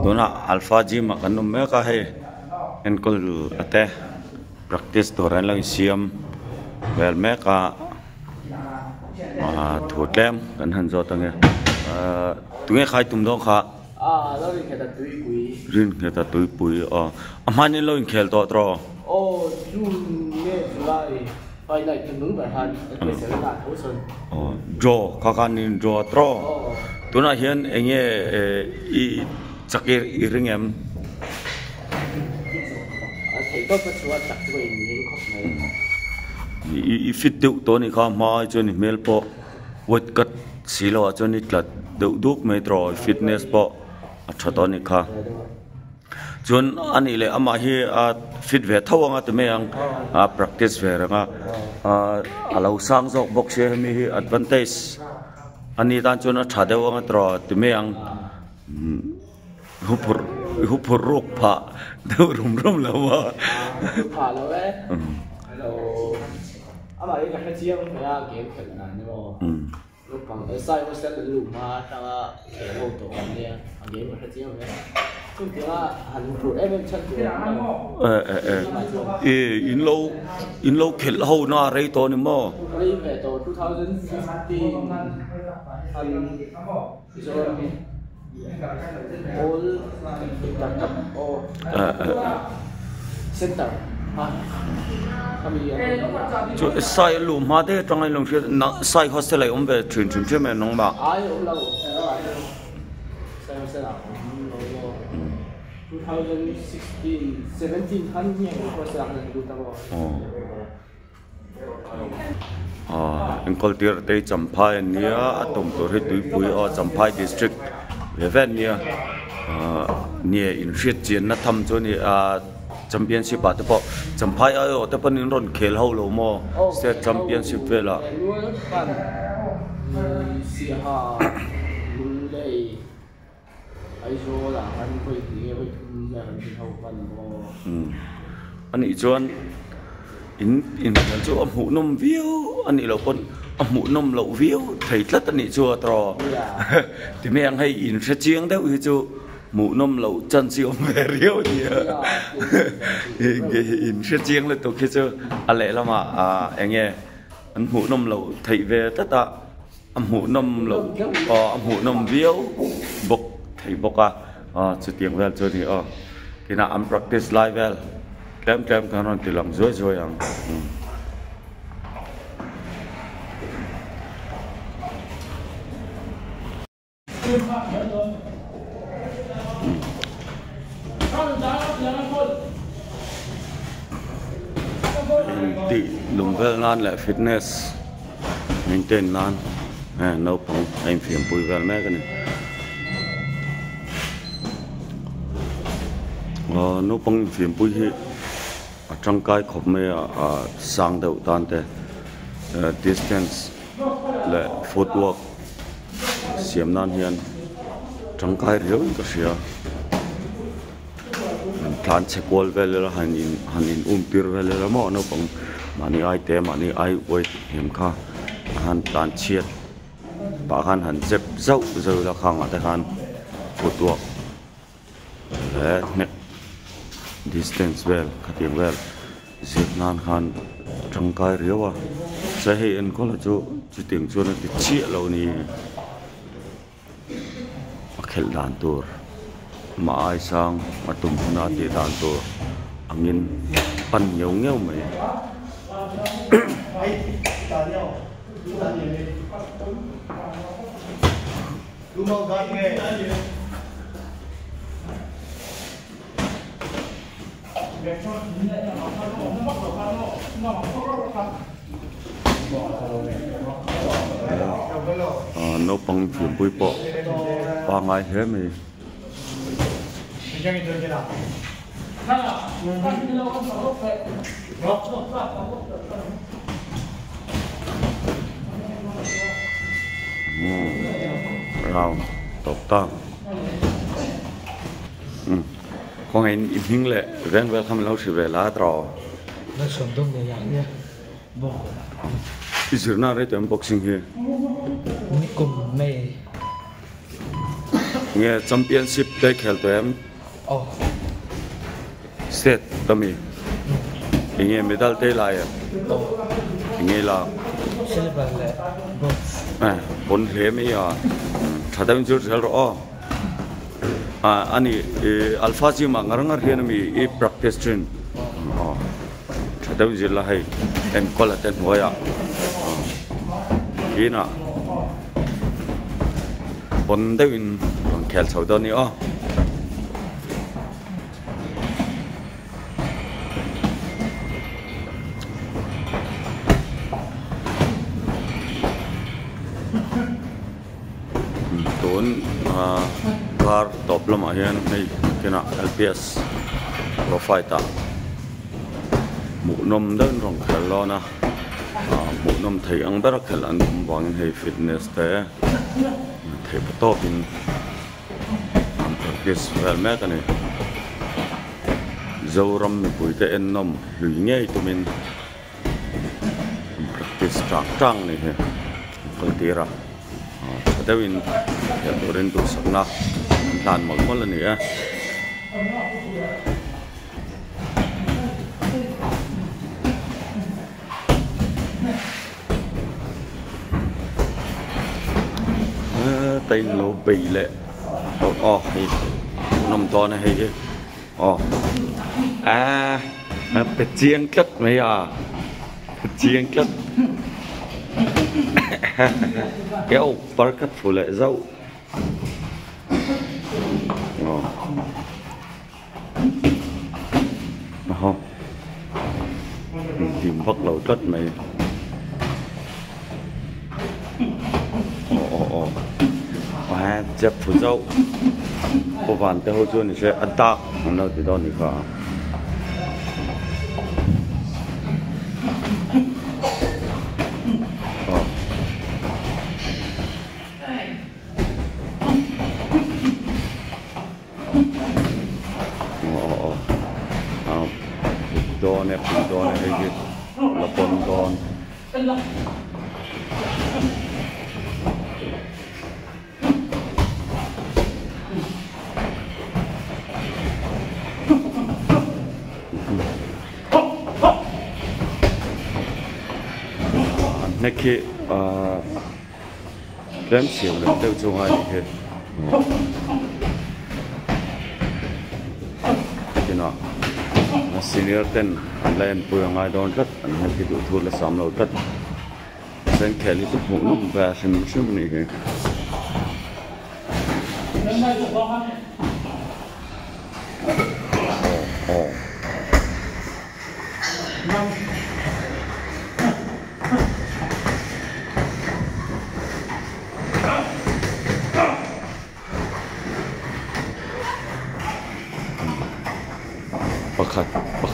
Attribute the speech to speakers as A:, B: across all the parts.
A: Dona alpha gym kan no me ka he enkol ate practice toran lang siam well me ka thutlem kan han zo tange tunge khai tum do kha
B: lo in kheta tui pui
A: rin kheta tui pui amani lo in khel to tro
B: June me July phải lại cái núi bản hành cái sẽ là thấu sơn
A: jo ka kan in jo tro tuna hian enge I chakir iringem
B: thầy có cái số chặt cái gì không này
A: I fit du to ni kha ma cho ni mel po wet kat silo cho ni tlat du duk me tro fitness po atha to ni kha chun ani le ama hi fit ve thawanga te meang practice ve ranga alo sang jok bok she mi hi advantage ani tan chun tha dewanga tro te meang hupur rok pha deu rum lawa
B: pha lo lo ama cái cái chiang phải là game khẩn nan đó lúc bằng sai có sẽ lụm mà ta cái hồ tổ này game cái chiang này chúng ta hành phụ em chân
A: in lâu khel hậu na rei to ni mo
B: rei về to 2015 hành rồi all center
A: chỗ sai lùm mà thế trong này lồng phía sai hostel này ông về chuyển chuyển mẹ nông bạc
B: ai ông lâu sai hostel là 2016 17 hắn nhảy hostel là được tao
A: anh coi tiệt đây Champhai nia atom tổ hết túi bụi ở Champhai district về ven nia in phiết chiến nó thăm chỗ nia championship at po Champhai ayo te panin ron khel ho lo mo state championship vela
B: si ha lei ai so la han koi ti koi thum la han ho pan mo
A: ani chuan in chu amu nom view ani lo pon amu nom lo view thei tlat ani chu tro ti meng hay in se chiang deu hi chu mũ nôm lẩu chân siêu về riêu thì in sẽ chiang lên tổ kia chứ lẽ là mà anh nghe anh mũ nôm lẩu thấy về tất cả mũ nôm lẩu mũ nôm viếu bốc thấy bốc sự tiếng về cho thì khi nào anh practice live về kem cái nó thì làm rồi ti lùng về nan lại fitness maintain nan nấu phong em phiền bùi về mấy cái này nấu phong phiền bùi hi trong cái khop mê sang đầu tan te distance lại footwork xiêm nan hiền trong cái riêu cái gì plan check wall về là hành tir về là mỏ nó cũng mani ai te mani ai wait hiểm kha han tan chiết bà han dẹp dâu rồi là khang ở han phụt tuộc để distance về khát tiếng về dẹp nan han trong cái riêu sẽ hiện có là chỗ tiếng chỗ nó chia lâu ni khel đàn tour mà ai sang mà tụm na thì đàn tour angin pan nhiều nghèo mày nó bằng phim bụi bọ ba ngày hết mày rau top ta con anh im hình lệ ven ven không lâu sự về lá trò
B: nó sống đông nhẹ nhàng nha bỏ
A: Is na rito unboxing here?
B: Cùng mê
A: nghe championship đây khel to em state tami nghe medal te lai nghe là
B: silver le bronze
A: bốn thế mấy thật ra chưa thấy rõ anh alpha gym mà ngar ngar hiền mi practice train thật ra chưa là hay em có là tên hoa à cái nào bốn đây mình khel sầu đó nữa car top lama hian hei kena LPS profile ta mu nom dan rong khel lo na mu nom thei ang berak khel an wang hei fitness te thei top in practice wel me ka ni zoram mi pui te en nom lui nge tumin practice tang ni he kaltira Tawin ya turin tu sakna tan mal ni ya tay lô bì lệ hay nằm to này hay cái chiên cất mấy chiên cất kéo par cắt phủ lệ dâu không tìm bắt đầu cất mày chép phủ dâu cô bạn tới hồi xuân thì sẽ ăn tạc ăn đâu thì đó thì cả đó này cái là con này khi kém xỉu là tiêu chung ai thì cái nào senior ten lên puang ai don rất anh hay cái thua là sắm lâu rất sen kelly chụp mũ nôm và xem này cái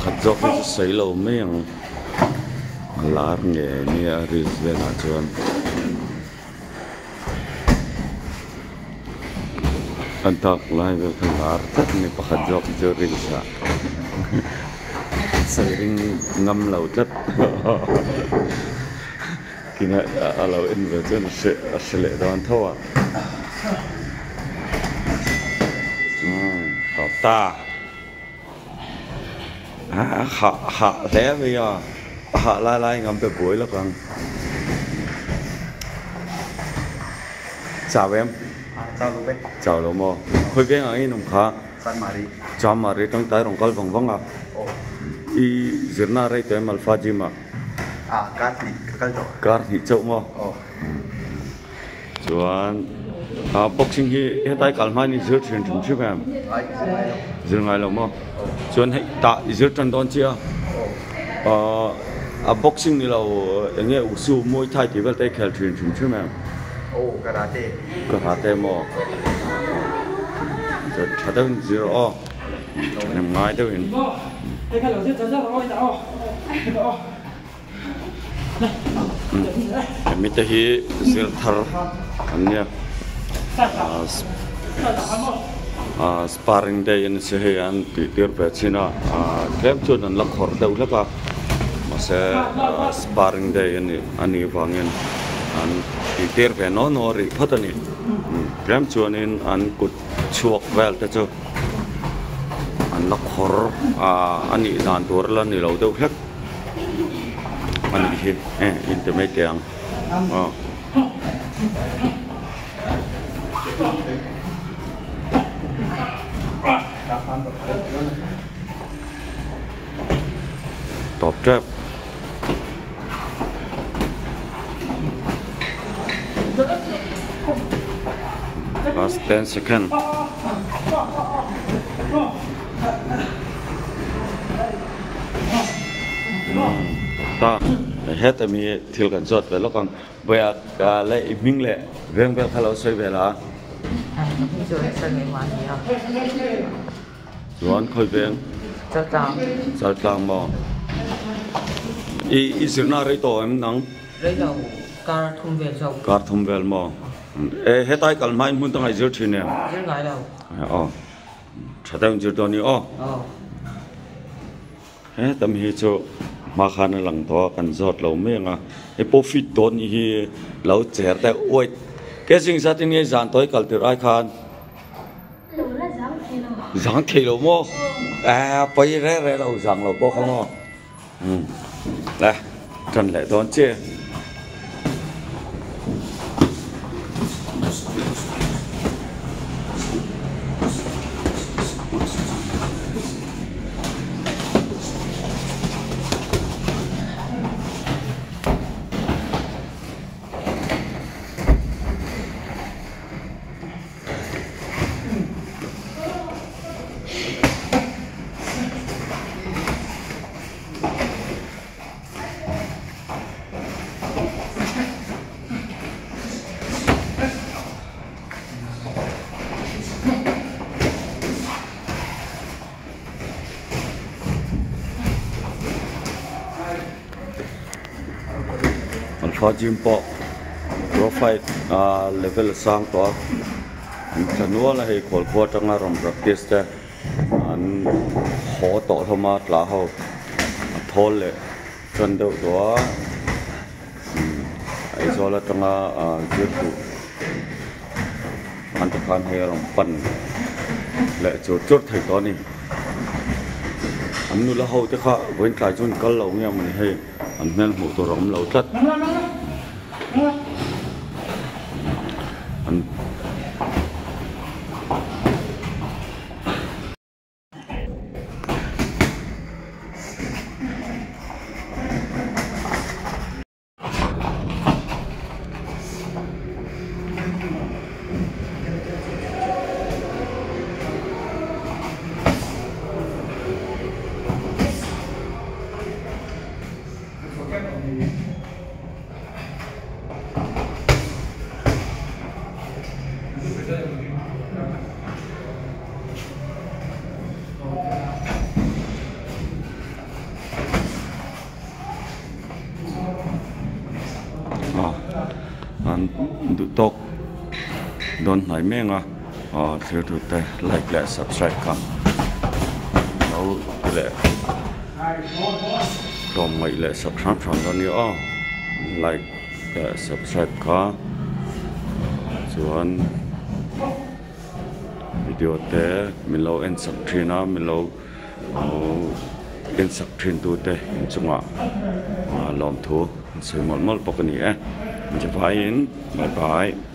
A: pakhat jok hi sei lo meng lar nge ni a ris ve na chuan an tak lai ve lar tak ni pakhat jok jo ri sa sei ring ngam lo tat kina alo in ve chuan se le don thawa ta hạ thế bây giờ hạ lai ngắm từ cuối là còn chào em chào lô mò khôi cái ấy nông khá chào mà đi trong tay rồng câu vòng à y diễn na đây tới alpha gym mà cát thì châu mò chuan boxing hi hiện tại cả hai ni giữa truyền thống chứ em giữa ngày lâu mò chuan hệ tạ giữa trận đón chia boxing ni lâu nghe usu muay thai thì vẫn tay khel truyền thống chứ em karate mò rồi thật đâu giữa em ngay đâu hình mình thấy hi giữa thar anh nhá sparring day in sehian titir pechina kem chun an lakhor deuh laka mase sparring day ani wangin an titir ve no ri phatani ram chuanin an kut chuak vel ta chu an la khor ani dan tur lan ni lo deuh hlek ani hi intermediate ang top trap last 10 seconds ta hết mi thiêu cảnh giọt về lúc còn về lại minh lệ riêng về hello xoay về là Doan khơi về sao trang mò ý sự na rây tổ em nắng
B: car
A: thum về mò hết tay cả mai muốn tăng ngày giờ chuyện nè chả tay giờ đó nữa hết tầm hi cho mà khăn là lằng to cần giọt lâu mấy à cái profit tốn hi lâu trẻ tại ôi cái sinh sát thì nghe giàn tối cả từ ai khăn giang kilo mo bây giờ ra lâu giang lâu có không mo đây trần lại đón chưa Alpha Gym po profile level sang to chanua la he khol kho tanga rom practice ta an ho to thoma tla ho thol le chan do to ai zo la tanga jitu an ta khan he rom pan le chu chut thai to ni an nu la ho te kha wen tla chun kal lo nya man he an mel mu to rom lo tlat an tok don nai menga thir tu te like le subscribe ka no le tom mai le subscribe chon don ni like subscribe ka chuan video te milo en subscribe milo en subscribe tu te chunga lom thu soi mol mol pokani Bye bye.